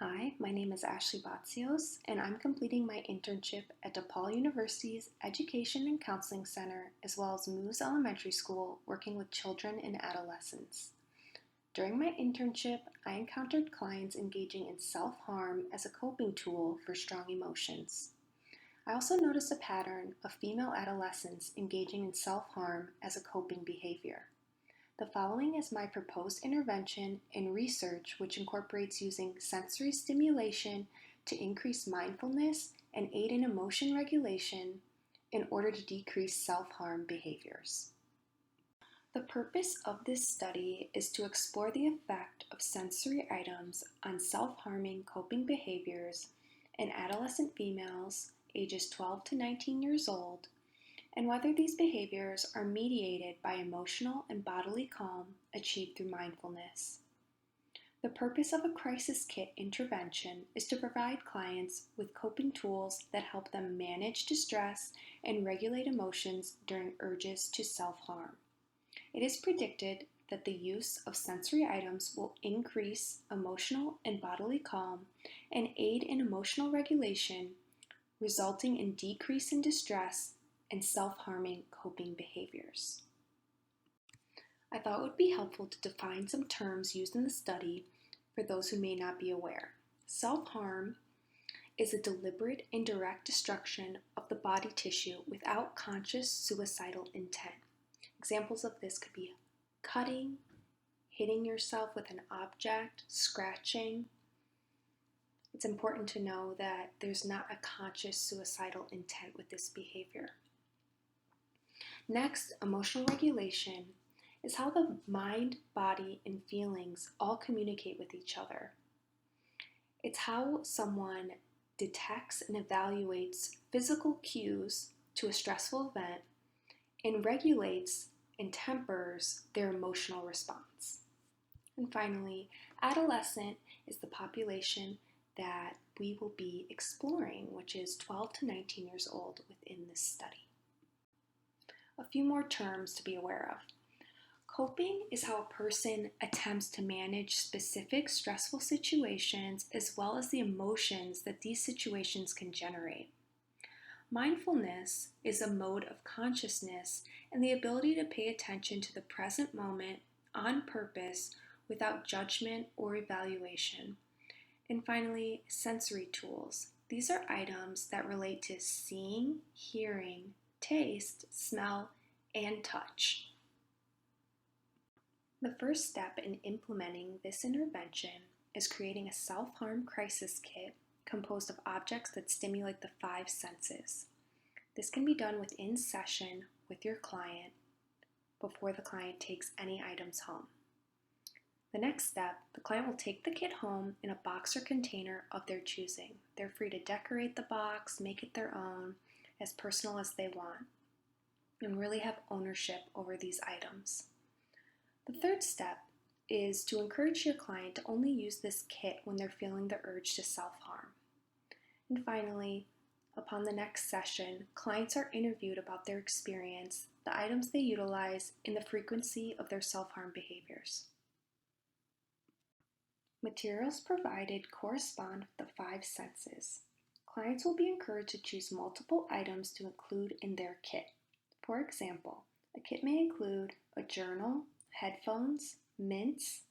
Hi, my name is Ashley Botsios, and I'm completing my internship at DePaul University's Education and Counseling Center, as well as Moose Elementary School, working with children and adolescents. During my internship, I encountered clients engaging in self-harm as a coping tool for strong emotions. I also noticed a pattern of female adolescents engaging in self-harm as a coping behavior. The following is my proposed intervention and research, which incorporates using sensory stimulation to increase mindfulness and aid in emotion regulation in order to decrease self-harm behaviors. The purpose of this study is to explore the effect of sensory items on self-harming coping behaviors in adolescent females ages 12 to 19 years old, and whether these behaviors are mediated by emotional and bodily calm achieved through mindfulness. The purpose of a crisis kit intervention is to provide clients with coping tools that help them manage distress and regulate emotions during urges to self-harm. It is predicted that the use of sensory items will increase emotional and bodily calm and aid in emotional regulation, resulting in decrease in distress and self-harming coping behaviors. I thought it would be helpful to define some terms used in the study for those who may not be aware. Self-harm is a deliberate and direct destruction of the body tissue without conscious suicidal intent. Examples of this could be cutting, hitting yourself with an object, scratching. It's important to know that there's not a conscious suicidal intent with this behavior. Next, emotional regulation is how the mind, body, and feelings all communicate with each other. It's how someone detects and evaluates physical cues to a stressful event and regulates and tempers their emotional response. And finally, adolescent is the population that we will be exploring, which is 12 to 19 years old within this study. A few more terms to be aware of. Coping is how a person attempts to manage specific stressful situations as well as the emotions that these situations can generate. Mindfulness is a mode of consciousness and the ability to pay attention to the present moment on purpose without judgment or evaluation. And finally, sensory tools. These are items that relate to seeing, hearing, taste, smell, and touch. The first step in implementing this intervention is creating a self-harm crisis kit composed of objects that stimulate the 5 senses. This can be done within session with your client before the client takes any items home. The next step, the client will take the kit home in a box or container of their choosing. They're free to decorate the box, make it their own, as personal as they want, and really have ownership over these items. The third step is to encourage your client to only use this kit when they're feeling the urge to self-harm. And finally, upon the next session, clients are interviewed about their experience, the items they utilize, and the frequency of their self-harm behaviors. Materials provided correspond with the 5 senses. Clients will be encouraged to choose multiple items to include in their kit. For example, a kit may include a journal, headphones, mints,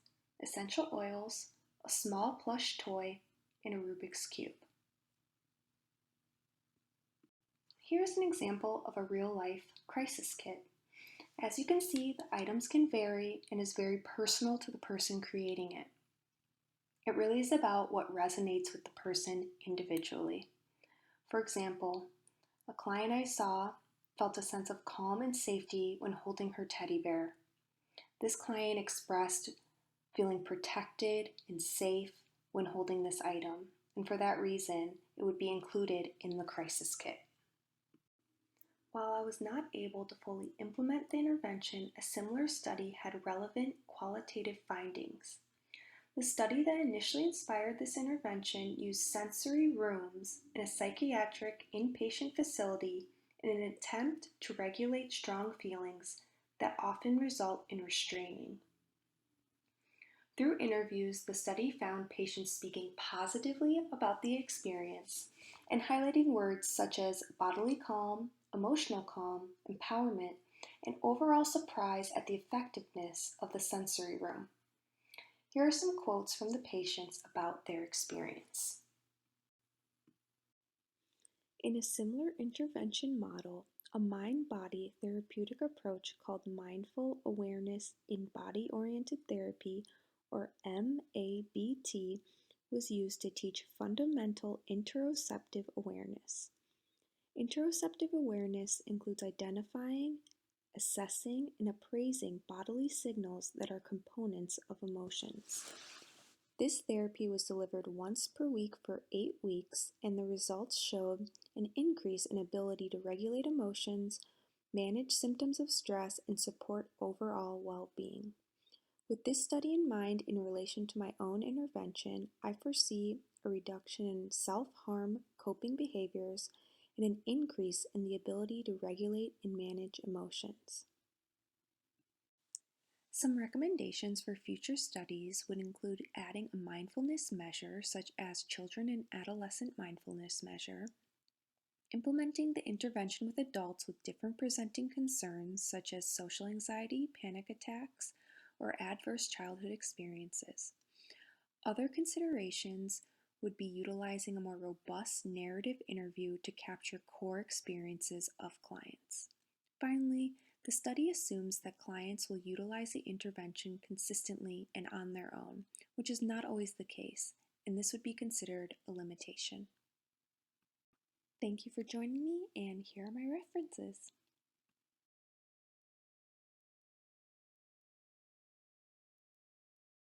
essential oils, a small plush toy, and a Rubik's Cube. Here's an example of a real-life crisis kit. As you can see, the items can vary and is very personal to the person creating it. It really is about what resonates with the person individually. For example, a client I saw felt a sense of calm and safety when holding her teddy bear. This client expressed feeling protected and safe when holding this item, and for that reason, it would be included in the crisis kit. While I was not able to fully implement the intervention, a similar study had relevant qualitative findings. The study that initially inspired this intervention used sensory rooms in a psychiatric inpatient facility in an attempt to regulate strong feelings that often result in restraining. Through interviews, the study found patients speaking positively about the experience and highlighting words such as bodily calm, emotional calm, empowerment, and overall surprise at the effectiveness of the sensory room. Here are some quotes from the patients about their experience. In a similar intervention model, a mind-body therapeutic approach called Mindful Awareness in Body-Oriented Therapy, or MABT, was used to teach fundamental interoceptive awareness. Interoceptive awareness includes identifying, assessing, and appraising bodily signals that are components of emotions. This therapy was delivered once per week for 8 weeks, and the results showed an increase in ability to regulate emotions, manage symptoms of stress, and support overall well-being. With this study in mind in relation to my own intervention, I foresee a reduction in self-harm coping behaviors and an increase in the ability to regulate and manage emotions. Some recommendations for future studies would include adding a mindfulness measure such as children and adolescent mindfulness measure, implementing the intervention with adults with different presenting concerns such as social anxiety, panic attacks, or adverse childhood experiences. Other considerations would be utilizing a more robust narrative interview to capture core experiences of clients. Finally, the study assumes that clients will utilize the intervention consistently and on their own, which is not always the case, and this would be considered a limitation. Thank you for joining me, and here are my references.